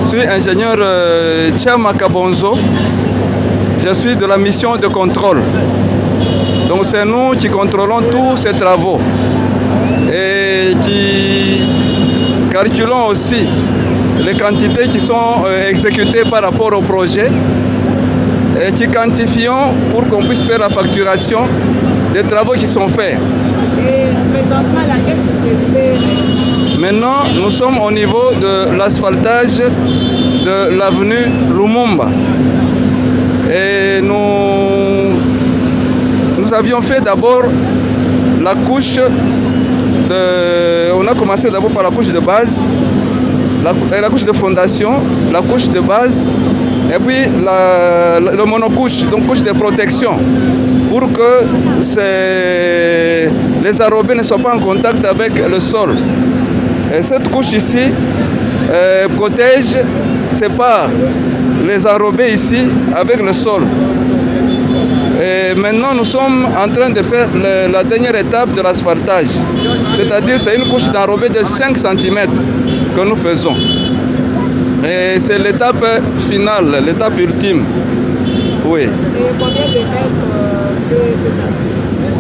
suis ingénieur Chama Kabonzo. Je suis de la mission de contrôle. Donc c'est nous qui contrôlons tous ces travaux et qui calculons aussi les quantités qui sont exécutées par rapport au projet et qui quantifions pour qu'on puisse faire la facturation des travaux qui sont faits. Et présentement, là, qu'est-ce qui s'est fait? Maintenant, nous sommes au niveau de l'asphaltage de l'avenue Lumumba. Et nous avions fait d'abord la couche de... On a commencé d'abord par la couche de base, la couche de fondation, la couche de base, et puis le monocouche, donc couche de protection, pour que les enrobés ne soient pas en contact avec le sol. Et cette couche ici protège, sépare les enrobés ici avec le sol. Et maintenant, nous sommes en train de faire la dernière étape de l'asphaltage. C'est-à-dire, c'est une couche d'enrobé de 5 cm que nous faisons. Et c'est l'étape finale, l'étape ultime. Oui. Et combien de mètres fait cette étape?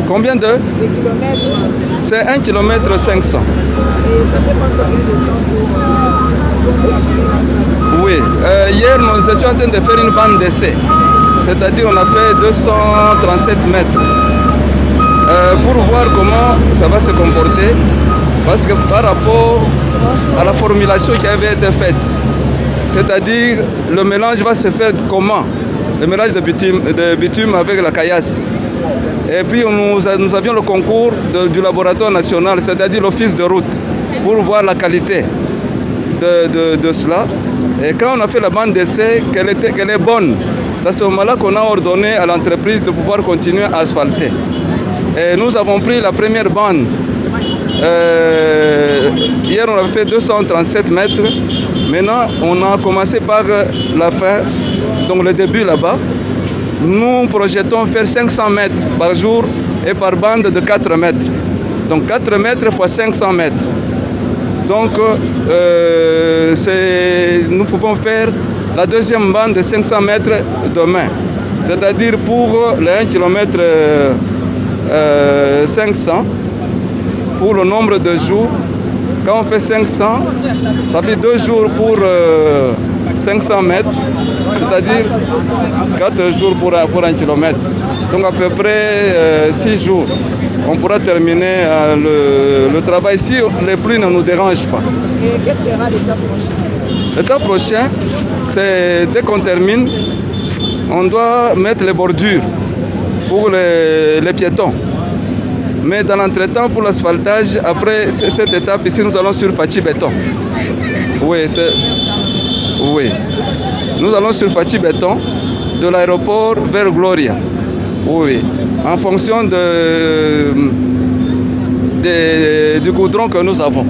Combien de? Des kilomètres? C'est 1 km 500. Et ça fait combien de temps pour Oui. Hier, nous étions en train de faire une bande d'essai. C'est-à-dire on a fait 237 mètres pour voir comment ça va se comporter, parce que par rapport à la formulation qui avait été faite, c'est-à-dire le mélange va se faire comment? Le mélange de bitume avec la caillasse. Et puis nous avions le concours du laboratoire national, c'est-à-dire l'office de route, pour voir la qualité de cela. Et quand on a fait la bande d'essai, qu'elle est bonne, c'est à ce moment-là qu'on a ordonné à l'entreprise de pouvoir continuer à asphalter. Et nous avons pris la première bande. Hier, on a fait 237 mètres. Maintenant, on a commencé par la fin, donc le début là-bas. Nous projetons faire 500 mètres par jour et par bande de 4 mètres. Donc 4 mètres fois 500 mètres. Donc, nous pouvons faire la deuxième bande de 500 mètres demain. C'est-à-dire pour les 1 km 500, pour le nombre de jours, quand on fait 500, ça fait 2 jours pour 500 mètres, c'est-à-dire 4 jours pour 1 km. Donc à peu près 6 jours. On pourra terminer le travail si les pluies ne nous dérangent pas. Et quelle sera l'étape prochaine? L'étape prochaine, c'est dès qu'on termine, on doit mettre les bordures pour les piétons. Mais dans l'entretemps, pour l'asphaltage, après cette étape ici, nous allons sur Fachi Béton. Oui, oui. Nous allons sur Fachi Béton, de l'aéroport vers Gloria. Oui, en fonction du goudron que nous avons.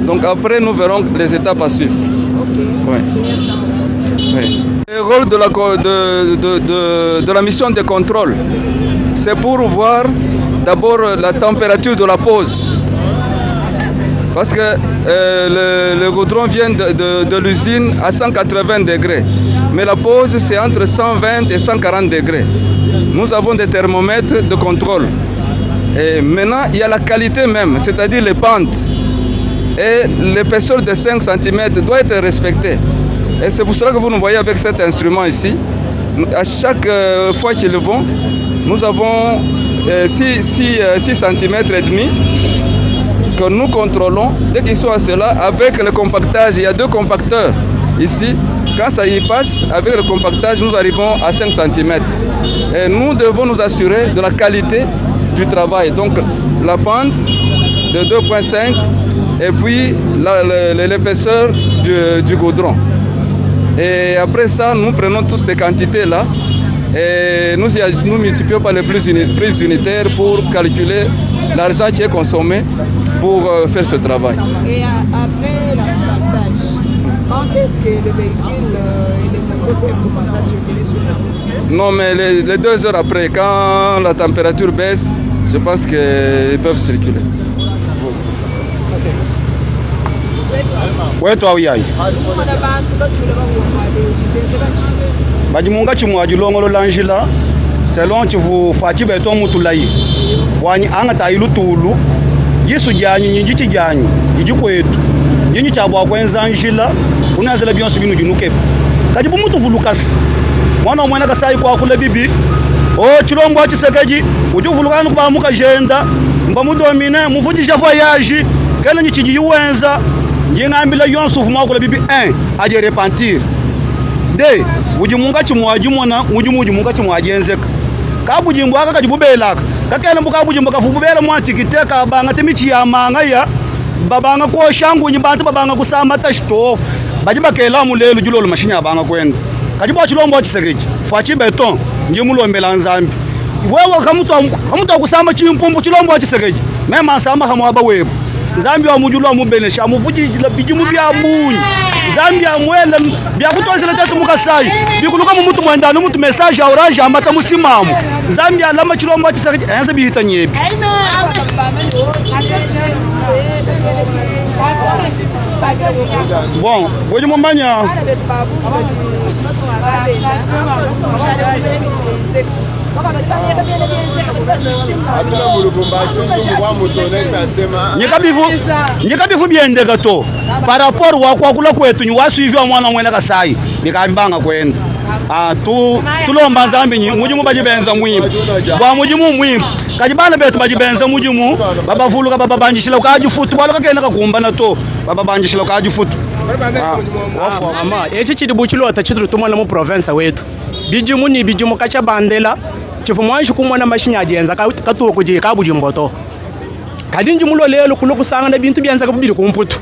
Donc après, nous verrons les étapes à suivre. Ok. Oui. Oui. Le rôle de la mission de contrôle, c'est pour voir d'abord la température de la pose. Parce que le goudron vient de l'usine à 180 degrés. Mais la pose, c'est entre 120 et 140 degrés. Nous avons des thermomètres de contrôle. Et maintenant, il y a la qualité même, c'est-à-dire les pentes. Et l'épaisseur de 5 cm doit être respectée. Et c'est pour cela que vous nous voyez avec cet instrument ici. À chaque fois qu'ils vont, nous avons 6 cm et demi que nous contrôlons. Dès qu'ils sont à cela, avec le compactage, il y a 2 compacteurs ici. Quand ça y passe, avec le compactage, nous arrivons à 5 cm. Et nous devons nous assurer de la qualité du travail. Donc la pente de 2,5 et puis l'épaisseur du Et après ça, nous prenons toutes ces quantités-là et nous multiplions par les prix unitaires pour calculer l'argent qui est consommé pour faire ce travail. Et après l'asphaltage, quand est-ce que le véhicule et les motos peuvent commencer à circuler sur la circuit? Non, mais les 2 heures après, quand la température baisse, je pense qu'ils peuvent circuler. Okay. wetu au yayi bajimunga chimwa jilongolo lanjila selon chivu fachi beto mutulai wani anga tailu tulu yisu janyu nyinji chijanyu jiji kwetu nyinyi chabwa kwenza njila unazela byonse binu jinuke kajibu mutu vulukasi mwana omwena kasai kwa kule bibi o chilombo chisekeji ujuvulukana kuba mukajenda mba mudomine muvujisha voyage kele nyi chiji yuwenza njingambila yonse ufuma kule bibi aje repentir de ujimunga chimwaji mona ujimunga chimwaji enzeka kabujimbo aka kajibubelaka kakele mbuka bujimbo kafububela mwatikiteka banga temichi ya manga ya babanga ko shangu nyibantu babanga kusama tashto bajibakela mulelo julolo mashinya banga kwenda kajibo chilombo chisekeji fachi beton njimulombela nzambi wewe kamutu kusama chimpumbu chilombo chisekeji mema nsama hamwaba webu nzambi wa mujulwa mubenesha muvujijila bijimu bya munyi nzambi ya mwele bya kutozela tatu mukasai bikuluka mumutu mwendani mutu message orange amata musimamu nzambi ya lama chilombo chisekeji enze bihita nyebi bon wewe mumanya nyikabifu byendeka to par rapport wa kula kwetu ni wasuivi wa mwana mwena kasai bikambanga kwenda tulomba nzambi nyi mujimu bajibenza mwimba bwa mujimu mwimba kajibana betu bajibenza mujimu babavuluka bababanjishila ukajifutu bwalo kakena kakumbana to bababanjishila ukajifutu ama echi chidibu chilota chidru tumwana mu province wetu bijimu ni bijimu kacha bandela chifumwanshi kumwana mashinya ajenza katuwa kuji kabujimbo to kadinji mulo lelo kulokusanga na bintu byanza kabubiri kumputu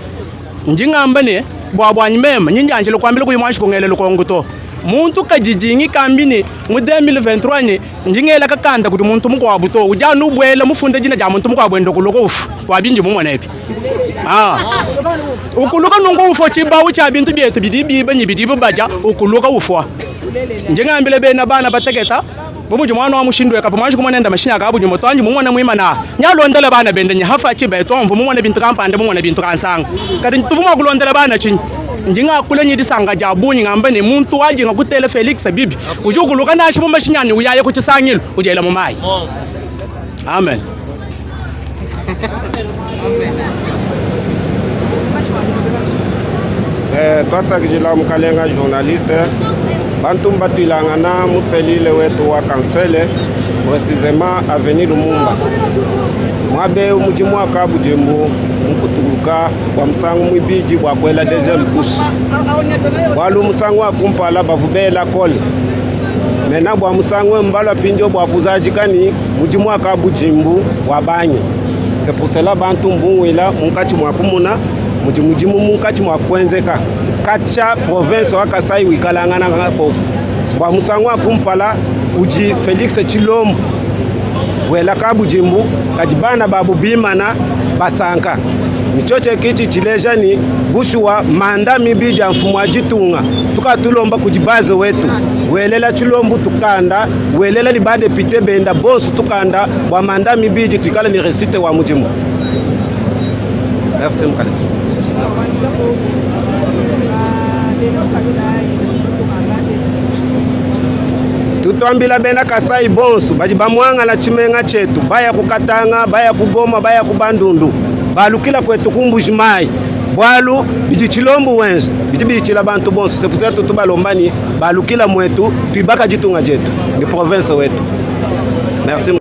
njingamba ne bwabwanyi mema nyinjanjile kwambile kuyimwanshi kungelelo konguto muntu kajijingi kambini mu 2023 ni njingela kakanda kuti muntu mukwabuto ujana ubwela mufunde jina ja muntu mukwabwendo kuloko ufu wabinji mumwana epi ukuluka nungu ufo chibawu cha bintu byetu bidibiba nyibidibu baja ukuluka ufwa njingambile bena bana bateketa bomuji mwana wa mushindwe kapo mwanji kumwanenda mashinya kabu nyumba twanji mumwana mwimana nyalondela bana bende nyahafa chiba etomvu mumwana bintu kampande mumwana bintu kansanga kati tuvuma kulondela bana chinyi njinga kule nyidi sanga jabunyi ngamba ni muntu waji ngakutele Felix bibi ujukuluka nashi mu mashinyani uyaye kuchisangilo ujela mu mai amen twasa kijila mukalenga journaliste bantu mbatwilangana muselile wetu wa kansele précisément avenir Lumumba mwabe umujimu wa Kabujimbo mukutuluka wa msangu mwibiji wa kwela deuxième couche walu msangu wa kumpala bavubela kole mena bwa msangu mbala pinjo bwa buzaji kani mujimu wa Kabujimbo wa banye c'est pour cela bantu mbungwila munkachi mwa kumuna mujimu munkachi mwa kwenzeka kacha province wa Kasai wikalangana ngako bwa msangu wa kumpala uji Felix Chilombo wela Kabujimbo kajibana babu bimana basanka nichoche kichi chileja ni bushwa manda mibija mfumu ajitunga tukatulomba kujibaze wetu welela Chilombo tukanda welela libade pite benda bosu tukanda wa manda mibiji tukala ni resite wa mujimu. Merci mkale. Tutuambila bena Kasai bonsu bajibamwanga la chimenga chetu baya kukatanga baya kugoma baya kubandundu balukila kwetu kumbujimai bwalu biji Chilombo wenzi biji bichila bantu bonsu sepuza tutubalombani balukila mwetu tuibaka jitunga jetu ni province wetu. Merci.